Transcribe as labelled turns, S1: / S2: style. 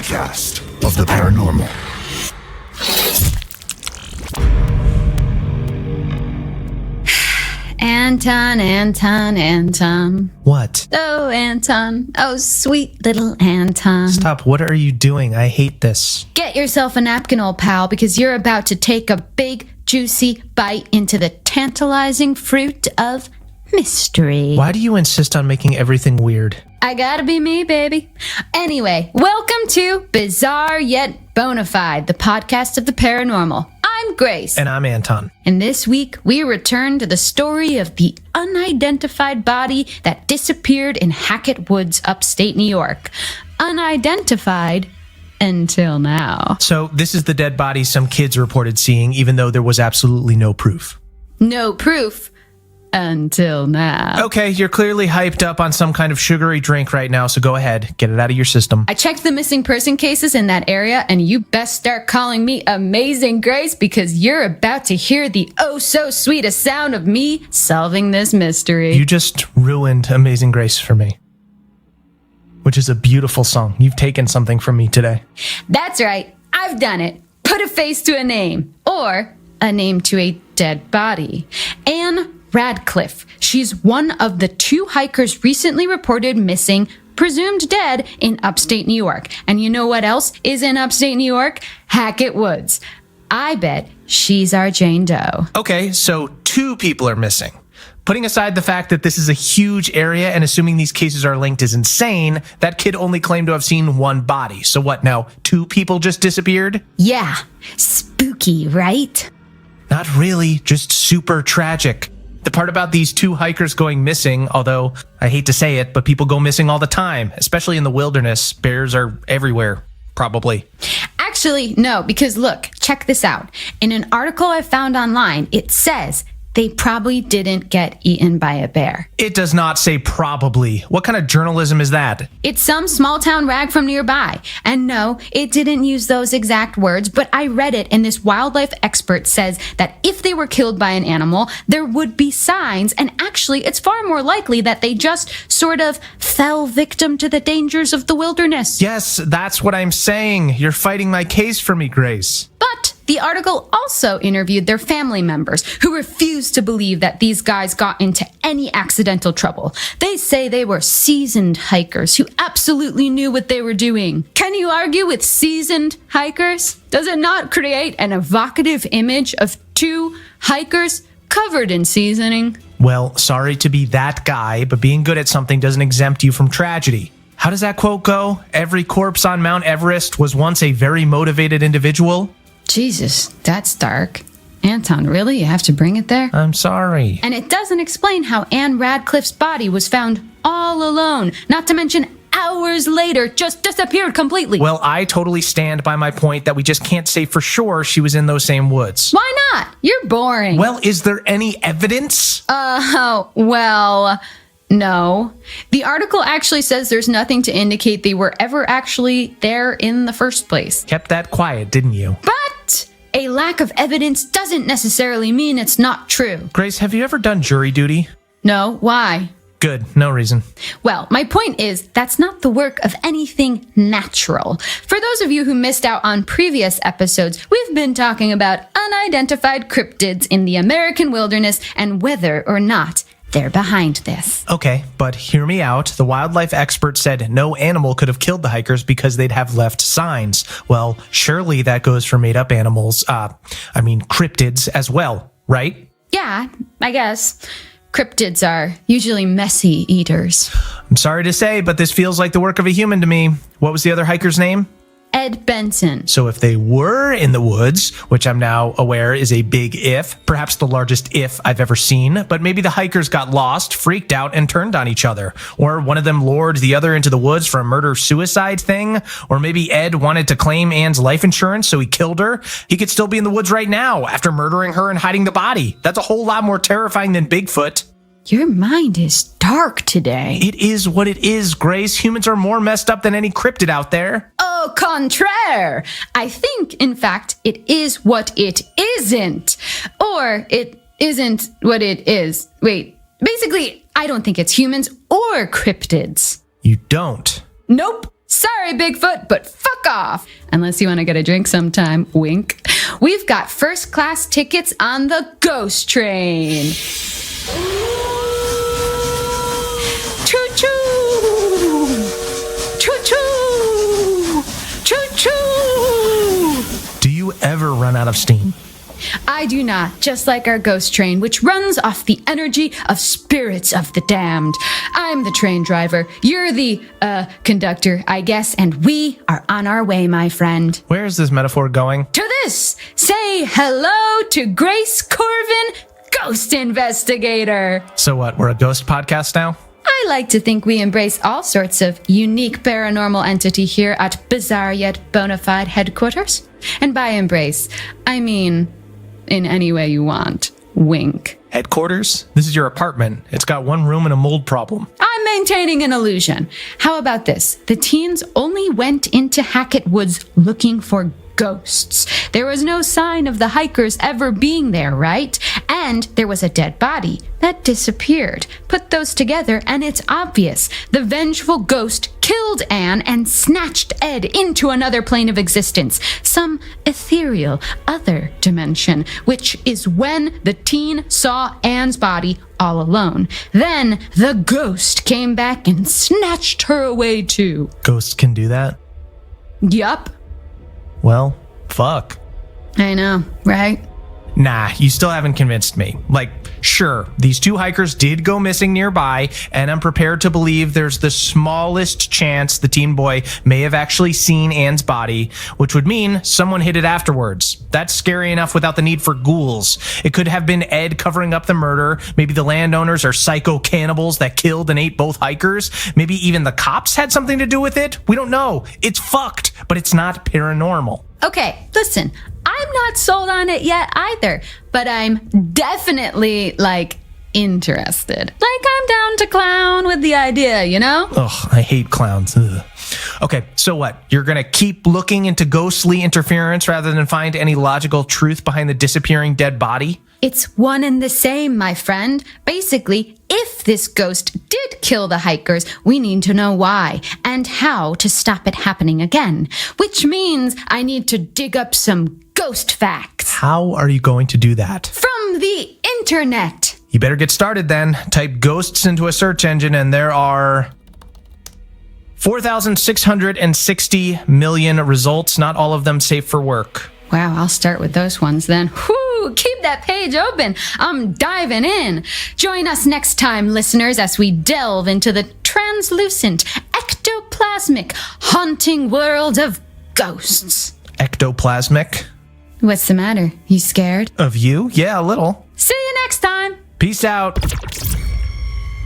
S1: podcast of the paranormal.
S2: Anton.
S3: What?
S2: Oh, Anton. Oh, sweet little Anton.
S3: Stop. What are you doing? I hate this.
S2: Get yourself a napkin, old pal, because you're about to take a big, juicy bite into the tantalizing fruit of mystery.
S3: Why do you insist on making everything weird?
S2: I gotta be me, baby. Anyway, welcome to Bizarre Yet Bonafide, the podcast of the paranormal. I'm Grace.
S3: And I'm Anton.
S2: And this week, we return to the story of the unidentified body that disappeared in Hackett Woods, upstate New York. Unidentified until now.
S3: So this is the dead body some kids reported seeing, even though there was absolutely no proof.
S2: No proof until now.
S3: Okay, you're clearly hyped up on some kind of sugary drink right now, so go ahead. Get it out of your system.
S2: I checked the missing person cases in that area, and you best start calling me Amazing Grace, because you're about to hear the oh-so-sweetest sound of me solving this mystery.
S3: You just ruined Amazing Grace for me, which is a beautiful song. You've taken something from me today.
S2: That's right. I've done it. Put a face to a name, or a name to a dead body. Anne Radcliffe. She's one of the 2 hikers recently reported missing, presumed dead, in upstate New York. And you know what else is in upstate New York? Hackett Woods. I bet she's our Jane Doe.
S3: Okay, so 2 people are missing. Putting aside the fact that this is a huge area and assuming these cases are linked is insane, that kid only claimed to have seen 1 body. So what now, 2 people just disappeared?
S2: Yeah, spooky, right?
S3: Not really, just super tragic. The part about these 2 hikers going missing, although I hate to say it, but people go missing all the time, especially in the wilderness. Bears are everywhere, probably.
S2: Actually, no, because look, check this out. In an article I found online, it says they probably didn't get eaten by a bear.
S3: It does not say probably. What kind of journalism is that?
S2: It's some small town rag from nearby. And no, it didn't use those exact words, but I read it, and this wildlife expert says that if they were killed by an animal, there would be signs, and actually it's far more likely that they just sort of fell victim to the dangers of the wilderness.
S3: Yes, that's what I'm saying. You're fighting my case for me, Grace.
S2: But the article also interviewed their family members, who refused to believe that these guys got into any accidental trouble. They say they were seasoned hikers who absolutely knew what they were doing. Can you argue with seasoned hikers? Does it not create an evocative image of 2 hikers covered in seasoning?
S3: Well, sorry to be that guy, but being good at something doesn't exempt you from tragedy. How does that quote go? Every corpse on Mount Everest was once a very motivated individual?
S2: Jesus, that's dark. Anton, really? You have to bring it there?
S3: I'm sorry.
S2: And it doesn't explain how Anne Radcliffe's body was found all alone, not to mention hours later just disappeared completely.
S3: Well, I totally stand by my point that we just can't say for sure she was in those same woods.
S2: Why not? You're boring.
S3: Well, is there any evidence?
S2: Well, no. The article actually says there's nothing to indicate they were ever actually there in the first place.
S3: Kept that quiet, didn't you?
S2: But a lack of evidence doesn't necessarily mean it's not true.
S3: Grace, have you ever done jury duty?
S2: No, why?
S3: Good, no reason.
S2: Well, my point is, that's not the work of anything natural. For those of you who missed out on previous episodes, we've been talking about unidentified cryptids in the American wilderness and whether or not they're behind this.
S3: Okay, but hear me out. The wildlife expert said no animal could have killed the hikers because they'd have left signs. Well, surely that goes for made-up animals, cryptids as well, right?
S2: Yeah, I guess. Cryptids are usually messy eaters.
S3: I'm sorry to say, but this feels like the work of a human to me. What was the other hiker's name?
S2: Ed Benson.
S3: So if they were in the woods, which I'm now aware is a big if, perhaps the largest if I've ever seen, but maybe the hikers got lost, freaked out, and turned on each other. Or one of them lured the other into the woods for a murder-suicide thing. Or maybe Ed wanted to claim Anne's life insurance, so he killed her. He could still be in the woods right now after murdering her and hiding the body. That's a whole lot more terrifying than Bigfoot.
S2: Your mind is dark today.
S3: It is what it is, Grace. Humans are more messed up than any cryptid out there.
S2: Au contraire. I think, in fact, it is what it isn't. Or it isn't what it is. Wait, basically, I don't think it's humans or cryptids.
S3: You don't?
S2: Nope. Sorry, Bigfoot, but fuck off. Unless you want to get a drink sometime, wink. We've got first class tickets on the ghost train. Choo-choo! Choo-choo! Choo-choo!
S3: Do you ever run out of steam?
S2: I do not, just like our ghost train, which runs off the energy of spirits of the damned. I'm the train driver. You're the, conductor, I guess, and we are on our way, my friend.
S3: Where is this metaphor going?
S2: To this! Say hello to Grace Corvin, ghost investigator.
S3: So what, we're a ghost podcast now?
S2: I like to think we embrace all sorts of unique paranormal entity here at Bizarre Yet Bonafide headquarters. And by embrace, I mean in any way you want. Wink.
S3: Headquarters? This is your apartment. It's got one room and a mold problem.
S2: I'm maintaining an illusion. How about this? The teens only went into Hackett Woods looking for ghosts. There was no sign of the hikers ever being there, right? And there was a dead body that disappeared. Put those together and it's obvious. The vengeful ghost killed Anne and snatched Ed into another plane of existence, some ethereal other dimension, which is when the teen saw Anne's body all alone. Then the ghost came back and snatched her away too.
S3: Ghosts can do that?
S2: Yup.
S3: Well, fuck.
S2: I know, right?
S3: Nah, you still haven't convinced me. Like, sure, these two hikers did go missing nearby, and I'm prepared to believe there's the smallest chance the teen boy may have actually seen Anne's body, which would mean someone hid it afterwards. That's scary enough without the need for ghouls. It could have been Ed covering up the murder. Maybe the landowners are psycho cannibals that killed and ate both hikers. Maybe even the cops had something to do with it. We don't know. It's fucked, but it's not paranormal.
S2: Okay, listen, I'm not sold on it yet either, but I'm definitely, interested. I'm down to clown with the idea, you know?
S3: Ugh, I hate clowns. Ugh. Okay, so what? You're gonna keep looking into ghostly interference rather than find any logical truth behind the disappearing dead body?
S2: It's one and the same, my friend. Basically, if this ghost did kill the hikers, we need to know why and how to stop it happening again. Which means I need to dig up some ghost facts.
S3: How are you going to do that?
S2: From the internet.
S3: You better get started then. Type ghosts into a search engine and there are 4,660 million results, not all of them safe for work.
S2: Wow, I'll start with those ones then. Whew, keep that page open. I'm diving in. Join us next time, listeners, as we delve into the translucent, ectoplasmic, haunting world of ghosts.
S3: Ectoplasmic?
S2: What's the matter? You scared?
S3: Of you? Yeah, a little.
S2: See you next time.
S3: Peace out.